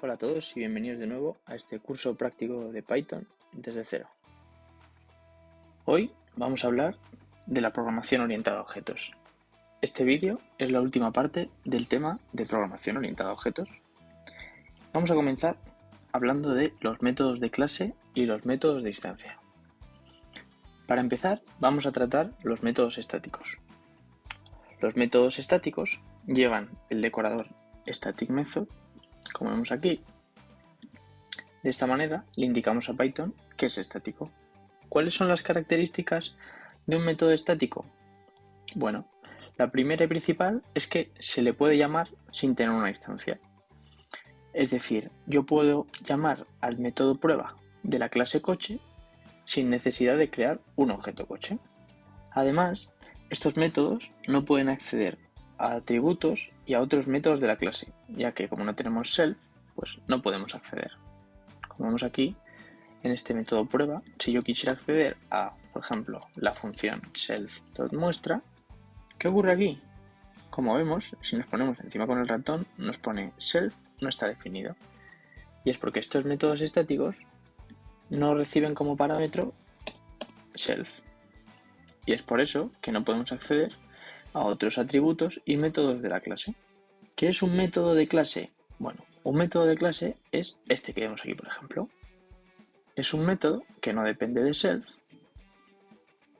Hola a todos y bienvenidos de nuevo a este curso práctico de Python desde cero. Hoy vamos a hablar de la programación orientada a objetos. Este vídeo es la última parte del tema de programación orientada a objetos. Vamos a comenzar hablando de los métodos de clase y los métodos de instancia. Para empezar, vamos a tratar los métodos estáticos. Los métodos estáticos llevan el decorador static method, como vemos aquí. De esta manera le indicamos a Python que es estático. ¿Cuáles son las características de un método estático? Bueno, la primera y principal es que se le puede llamar sin tener una instancia. Es decir, yo puedo llamar al método prueba de la clase coche sin necesidad de crear un objeto coche. Además, estos métodos no pueden acceder a atributos y a otros métodos de la clase, ya que como no tenemos self, pues no podemos acceder. Como vemos aquí, en este método prueba, si yo quisiera acceder a, por ejemplo, la función self.muestra, ¿qué ocurre aquí? Como vemos, si nos ponemos encima con el ratón, nos pone self no está definido. Y es porque estos métodos estáticos no reciben como parámetro self. Y es por eso que no podemos acceder a otros atributos y métodos de la clase. ¿Qué es un método de clase? Bueno, un método de clase es este que vemos aquí, por ejemplo. Es un método que no depende de self,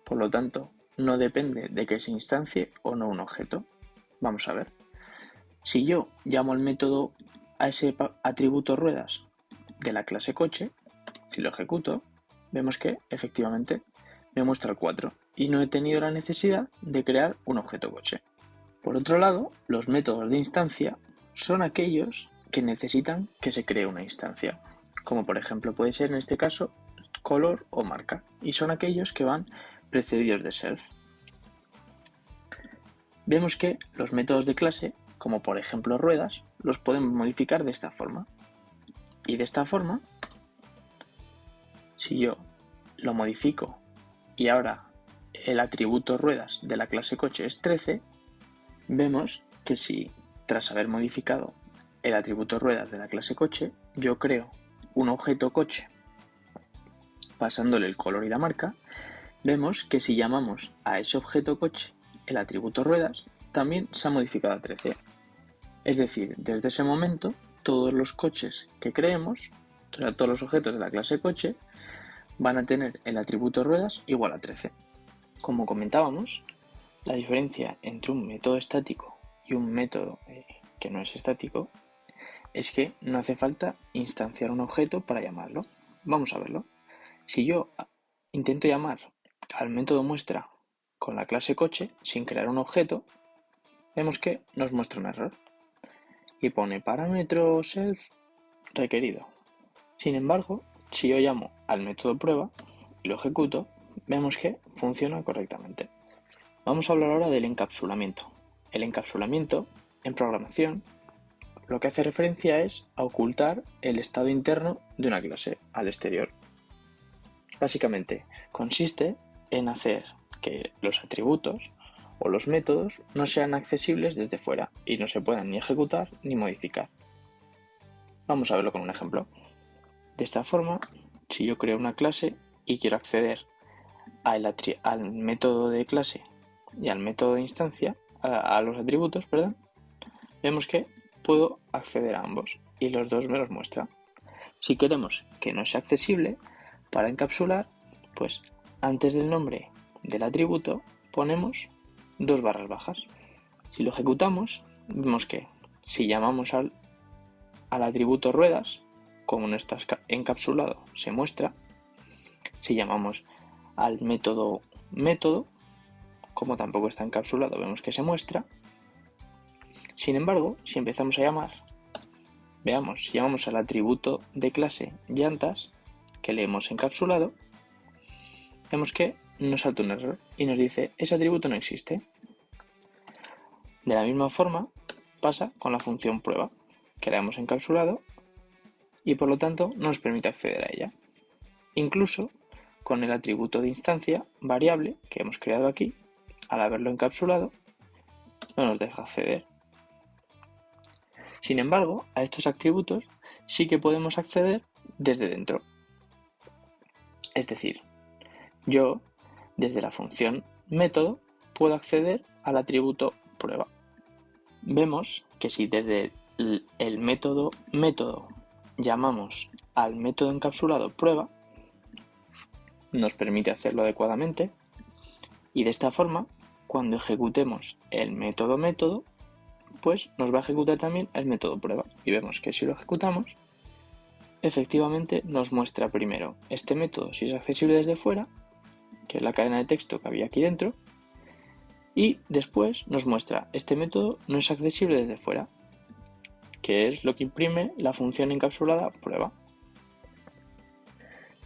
por lo tanto, no depende de que se instancie o no un objeto. Vamos a ver. Si yo llamo al método a ese atributo ruedas de la clase coche, si lo ejecuto, vemos que efectivamente me muestra el 4 y no he tenido la necesidad de crear un objeto coche. Por otro lado, los métodos de instancia son aquellos que necesitan que se cree una instancia, como por ejemplo puede ser en este caso color o marca, y son aquellos que van precedidos de self. Vemos que los métodos de clase, como por ejemplo ruedas, los podemos modificar de esta forma. Y de esta forma, si yo lo modifico y ahora el atributo ruedas de la clase coche es 13, vemos que si tras haber modificado el atributo ruedas de la clase coche, yo creo un objeto coche pasándole el color y la marca, vemos que si llamamos a ese objeto coche el atributo ruedas, también se ha modificado a 13. Es decir, desde ese momento, todos los coches que creemos, o sea, todos los objetos de la clase coche, van a tener el atributo ruedas igual a 13. Como comentábamos, la diferencia entre un método estático y un método que no es estático es que no hace falta instanciar un objeto para llamarlo. Vamos a verlo. Si yo intento llamar al método muestra con la clase coche sin crear un objeto, vemos que nos muestra un error y pone parámetro self requerido. Sin embargo, si yo llamo al método prueba y lo ejecuto, vemos que funciona correctamente. Vamos a hablar ahora del encapsulamiento. El encapsulamiento en programación lo que hace referencia es a ocultar el estado interno de una clase al exterior. Básicamente consiste en hacer que los atributos o los métodos no sean accesibles desde fuera y no se puedan ni ejecutar ni modificar. Vamos a verlo con un ejemplo. De esta forma, si yo creo una clase y quiero acceder al método de clase y al método de instancia, a los atributos, perdón, vemos que puedo acceder a ambos y los dos me los muestra. Si queremos que no sea accesible, para encapsular, pues antes del nombre del atributo ponemos dos barras bajas. Si lo ejecutamos, vemos que si llamamos al atributo ruedas, como no está encapsulado, se muestra. Si llamamos al método como tampoco está encapsulado, vemos que se muestra. Sin embargo, si empezamos a llamar, veamos, si llamamos al atributo de clase llantas, que le hemos encapsulado, vemos que nos salta un error y nos dice ese atributo no existe. De la misma forma pasa con la función prueba, que la hemos encapsulado y por lo tanto no nos permite acceder a ella. Incluso con el atributo de instancia variable que hemos creado aquí, al haberlo encapsulado, no nos deja acceder. Sin embargo, a estos atributos sí que podemos acceder desde dentro. Es decir, yo, desde la función método, puedo acceder al atributo prueba. Vemos que si desde el método llamamos al método encapsulado prueba, nos permite hacerlo adecuadamente, y de esta forma, cuando ejecutemos el método, pues nos va a ejecutar también el método prueba. Y vemos que si lo ejecutamos, efectivamente nos muestra primero este método si es accesible desde fuera, que es la cadena de texto que había aquí dentro, y después nos muestra este método no es accesible desde fuera, que es lo que imprime la función encapsulada prueba.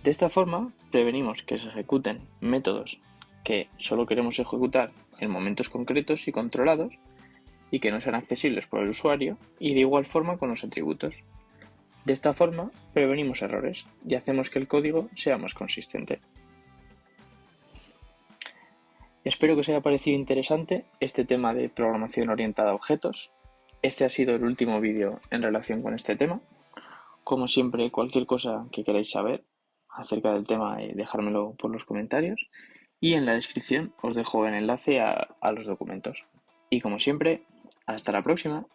De esta forma prevenimos que se ejecuten métodos que solo queremos ejecutar en momentos concretos y controlados y que no sean accesibles por el usuario, y de igual forma con los atributos. De esta forma prevenimos errores y hacemos que el código sea más consistente. Espero que os haya parecido interesante este tema de programación orientada a objetos. Este ha sido el último vídeo en relación con este tema. Como siempre, cualquier cosa que queráis saber acerca del tema, dejármelo por los comentarios, y en la descripción os dejo el enlace a los documentos. Y como siempre, hasta la próxima.